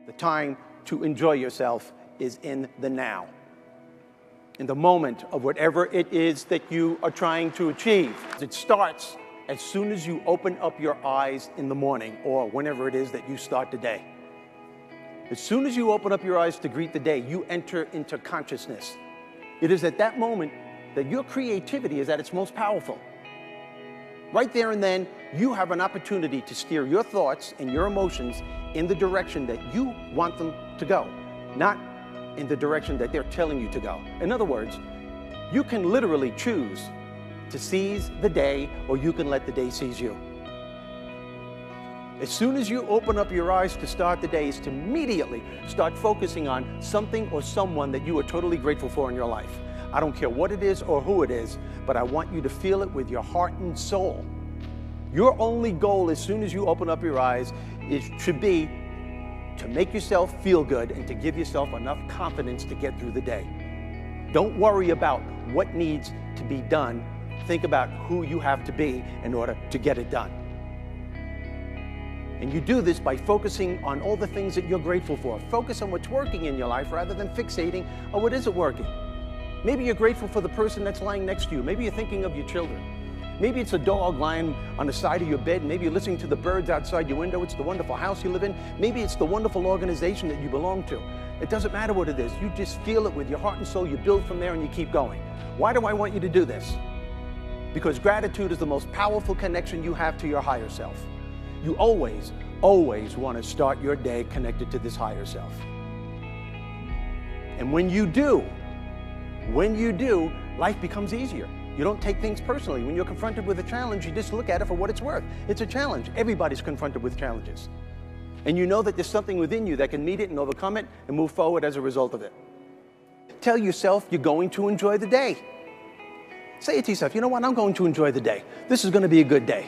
The time to enjoy yourself is in the now, in the moment of whatever it is that you are trying to achieve. It starts as soon as you open up your eyes in the morning or whenever it is that you start the day. As soon as you open up your eyes to greet the day, you enter into consciousness. It is at that moment that your creativity is at its most powerful. Right there and then, you have an opportunity to steer your thoughts and your emotions in the direction that you want them to go, not in the direction that they're telling you to go. In other words, you can literally choose to seize the day, or you can let the day seize you. As soon as you open up your eyes to start the day, is to immediately start focusing on something or someone that you are totally grateful for in your life. I don't care what it is or who it is, but I want you to feel it with your heart and soul. Your only goal as soon as you open up your eyes should be to make yourself feel good and to give yourself enough confidence to get through the day. Don't worry about what needs to be done. Think about who you have to be in order to get it done. And you do this by focusing on all the things that you're grateful for. Focus on what's working in your life rather than fixating on what isn't working. Maybe you're grateful for the person that's lying next to you. Maybe you're thinking of your children. Maybe it's a dog lying on the side of your bed. Maybe you're listening to the birds outside your window. It's the wonderful house you live in. Maybe it's the wonderful organization that you belong to. It doesn't matter what it is. You just feel it with your heart and soul. You build from there and you keep going. Why do I want you to do this? Because gratitude is the most powerful connection you have to your higher self. You always, always want to start your day connected to this higher self. And when you do, life becomes easier. You don't take things personally. When you're confronted with a challenge, you just look at it for what it's worth. It's a challenge. Everybody's confronted with challenges. And you know that there's something within you that can meet it and overcome it and move forward as a result of it. Tell yourself you're going to enjoy the day. Say it to yourself, you know what, I'm going to enjoy the day. This is going to be a good day.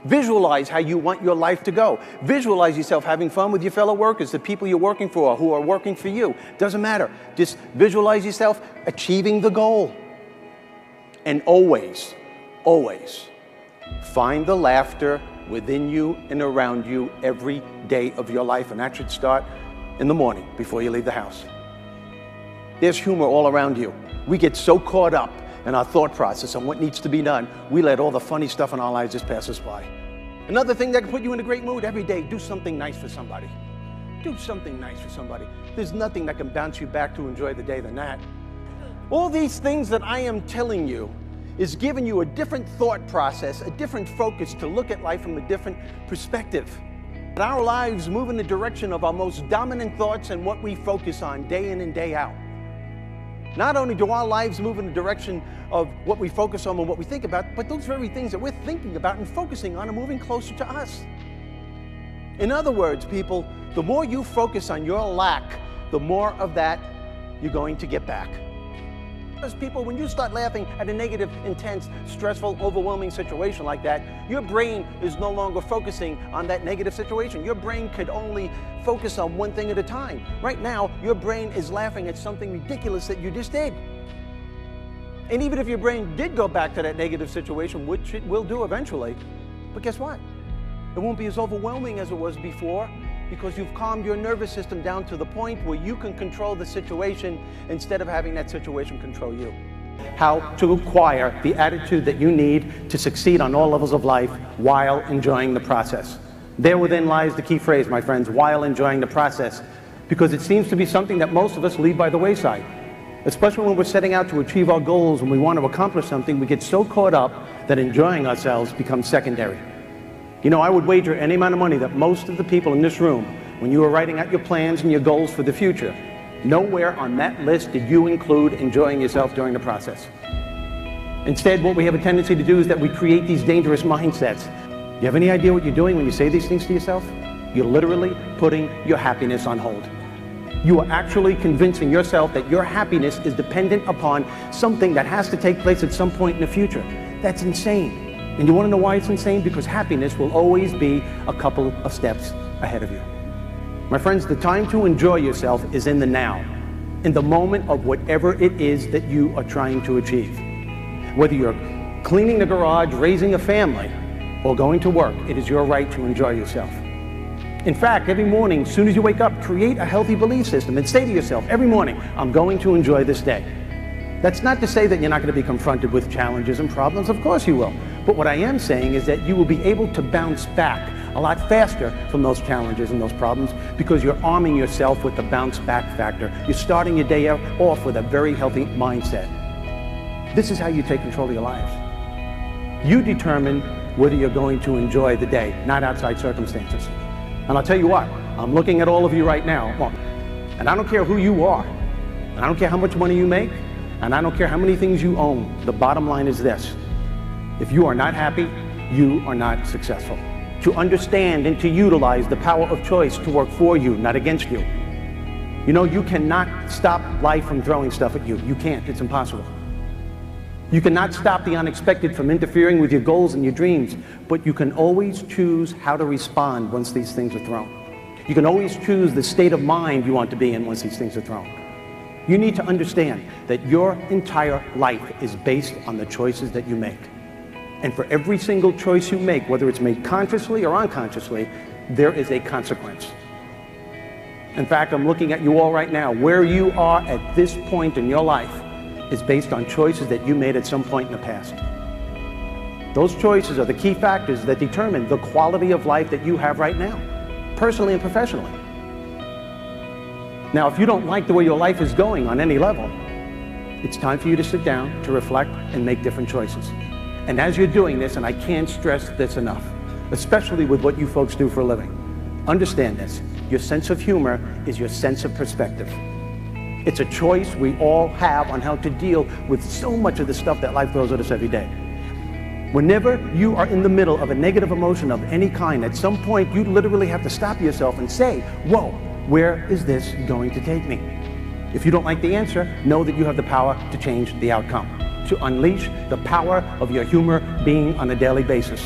Visualize how you want your life to go. Visualize yourself having fun with your fellow workers, the people you're working for, who are working for you. Doesn't matter. Just visualize yourself achieving the goal. And always, always find the laughter within you and around you every day of your life. And that should start in the morning before you leave the house. There's humor all around you. We get so caught up in our thought process on what needs to be done, we let all the funny stuff in our lives just pass us by. Another thing that can put you in a great mood every day, do something nice for somebody. Do something nice for somebody. There's nothing that can bounce you back to enjoy the day than that. All these things that I am telling you is giving you a different thought process, a different focus to look at life from a different perspective. Our lives move in the direction of our most dominant thoughts and what we focus on day in and day out. Not only do our lives move in the direction of what we focus on and what we think about, but those very things that we're thinking about and focusing on are moving closer to us. In other words, people, the more you focus on your lack, the more of that you're going to get back. Because people, when you start laughing at a negative, intense, stressful, overwhelming situation like that, your brain is no longer focusing on that negative situation. Your brain could only focus on one thing at a time. Right now, your brain is laughing at something ridiculous that you just did. And even if your brain did go back to that negative situation, which it will do eventually, but guess what? It won't be as overwhelming as it was before, because you've calmed your nervous system down to the point where you can control the situation instead of having that situation control you. How to acquire the attitude that you need to succeed on all levels of life while enjoying the process. There within lies the key phrase, my friends, while enjoying the process, because it seems to be something that most of us leave by the wayside. Especially when we're setting out to achieve our goals and we want to accomplish something, we get so caught up that enjoying ourselves becomes secondary. You know, I would wager any amount of money that most of the people in this room, when you were writing out your plans and your goals for the future, nowhere on that list did you include enjoying yourself during the process. Instead, what we have a tendency to do is that we create these dangerous mindsets. You have any idea what you're doing when you say these things to yourself? You're literally putting your happiness on hold. You are actually convincing yourself that your happiness is dependent upon something that has to take place at some point in the future. That's insane. And you want to know why it's insane? Because happiness will always be a couple of steps ahead of you. My friends, the time to enjoy yourself is in the now, in the moment of whatever it is that you are trying to achieve. Whether you're cleaning the garage, raising a family, or going to work, it is your right to enjoy yourself. In fact, every morning, as soon as you wake up, create a healthy belief system and say to yourself every morning, I'm going to enjoy this day. That's not to say that you're not going to be confronted with challenges and problems. Of course you will. But what I am saying is that you will be able to bounce back a lot faster from those challenges and those problems because you're arming yourself with the bounce back factor. You're starting your day off with a very healthy mindset. This is how you take control of your lives. You determine whether you're going to enjoy the day, not outside circumstances. And I'll tell you what, I'm looking at all of you right now, and I don't care who you are, and I don't care how much money you make, and I don't care how many things you own. The bottom line is this: if you are not happy, you are not successful. To understand and to utilize the power of choice to work for you, not against you. You know, you cannot stop life from throwing stuff at you. You can't, it's impossible. You cannot stop the unexpected from interfering with your goals and your dreams, but you can always choose how to respond once these things are thrown. You can always choose the state of mind you want to be in once these things are thrown. You need to understand that your entire life is based on the choices that you make. And for every single choice you make, whether it's made consciously or unconsciously, there is a consequence. In fact, I'm looking at you all right now. Where you are at this point in your life is based on choices that you made at some point in the past. Those choices are the key factors that determine the quality of life that you have right now, personally and professionally. Now, if you don't like the way your life is going on any level, it's time for you to sit down, to reflect, and make different choices. And as you're doing this, and I can't stress this enough, especially with what you folks do for a living, understand this: your sense of humor is your sense of perspective. It's a choice we all have on how to deal with so much of the stuff that life throws at us every day. Whenever you are in the middle of a negative emotion of any kind, at some point you literally have to stop yourself and say, whoa, where is this going to take me? If you don't like the answer, know that you have the power to change the outcome, to unleash the power of your humor being on a daily basis.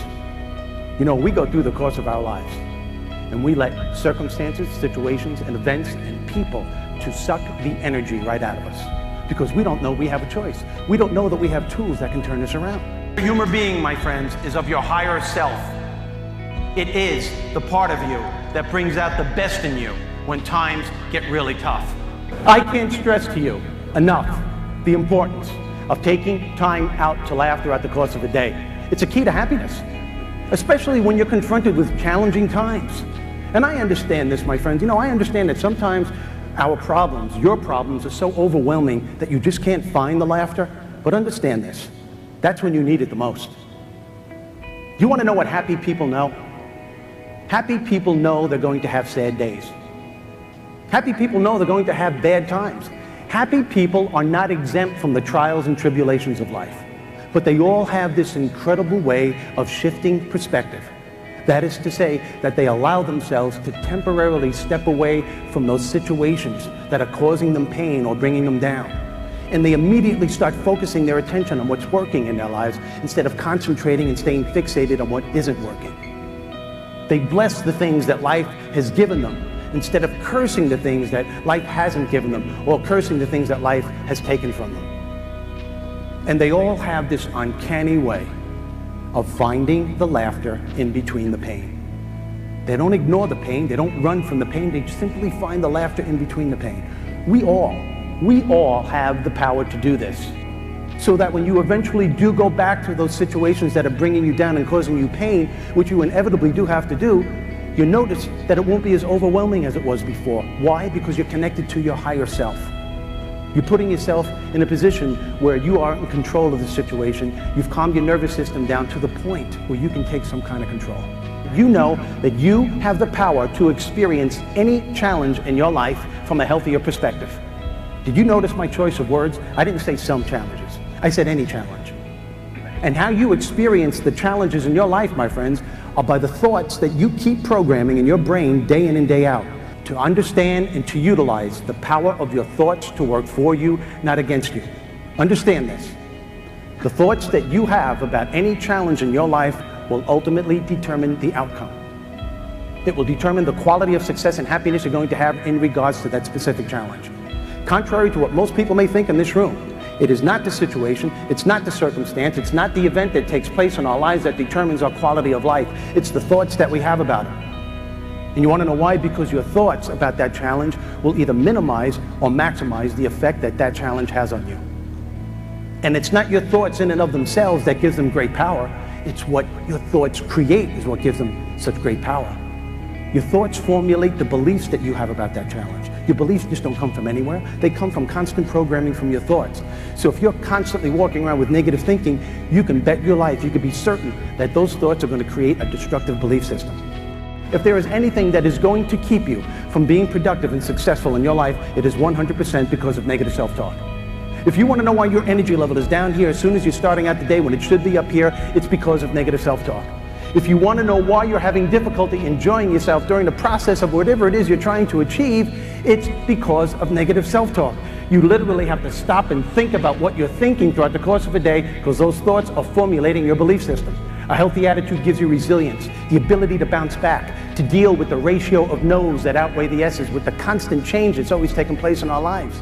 You know, we go through the course of our lives, and we let circumstances, situations, and events and people to suck the energy right out of us because we don't know we have a choice. We don't know that we have tools that can turn this around. Your humor being, my friends, is of your higher self. It is the part of you that brings out the best in you when times get really tough. I can't stress to you enough the importance of taking time out to laugh throughout the course of the day. It's a key to happiness, especially when you're confronted with challenging times. And I understand this, my friends. You know, I understand that sometimes our problems, your problems, are so overwhelming that you just can't find the laughter. But understand this: that's when you need it the most. You want to know what happy people know? Happy people know they're going to have sad days. Happy people know they're going to have bad times. Happy people are not exempt from the trials and tribulations of life, but they all have this incredible way of shifting perspective. That is to say that they allow themselves to temporarily step away from those situations that are causing them pain or bringing them down. And they immediately start focusing their attention on what's working in their lives instead of concentrating and staying fixated on what isn't working. They bless the things that life has given them instead of cursing the things that life hasn't given them or cursing the things that life has taken from them. And they all have this uncanny way of finding the laughter in between the pain. They don't ignore the pain, they don't run from the pain, they simply find the laughter in between the pain. We all have the power to do this, so that when you eventually do go back to those situations that are bringing you down and causing you pain, which you inevitably do have to do, you notice that it won't be as overwhelming as it was before. Why? Because you're connected to your higher self. You're putting yourself in a position where you are in control of the situation. You've calmed your nervous system down to the point where you can take some kind of control. You know that you have the power to experience any challenge in your life from a healthier perspective. Did you notice my choice of words? I didn't say some challenges. I said any challenge. And how you experience the challenges in your life, my friends, are by the thoughts that you keep programming in your brain day in and day out. To understand and to utilize the power of your thoughts to work for you, not against you. Understand this. The thoughts that you have about any challenge in your life will ultimately determine the outcome. It will determine the quality of success and happiness you're going to have in regards to that specific challenge. Contrary to what most people may think in this room, it is not the situation, it's not the circumstance, it's not the event that takes place in our lives that determines our quality of life. It's the thoughts that we have about it. And you want to know why? Because your thoughts about that challenge will either minimize or maximize the effect that that challenge has on you. And it's not your thoughts in and of themselves that gives them great power. It's what your thoughts create is what gives them such great power. Your thoughts formulate the beliefs that you have about that challenge. Your beliefs just don't come from anywhere. They come from constant programming from your thoughts. So if you're constantly walking around with negative thinking, you can bet your life, you can be certain that those thoughts are going to create a destructive belief system. If there is anything that is going to keep you from being productive and successful in your life, it is 100% because of negative self-talk. If you want to know why your energy level is down here as soon as you're starting out the day when it should be up here, it's because of negative self-talk. If you want to know why you're having difficulty enjoying yourself during the process of whatever it is you're trying to achieve, it's because of negative self-talk. You literally have to stop and think about what you're thinking throughout the course of a day, because those thoughts are formulating your belief system. A healthy attitude gives you resilience, the ability to bounce back, to deal with the ratio of no's that outweigh the yeses, with the constant change that's always taking place in our lives.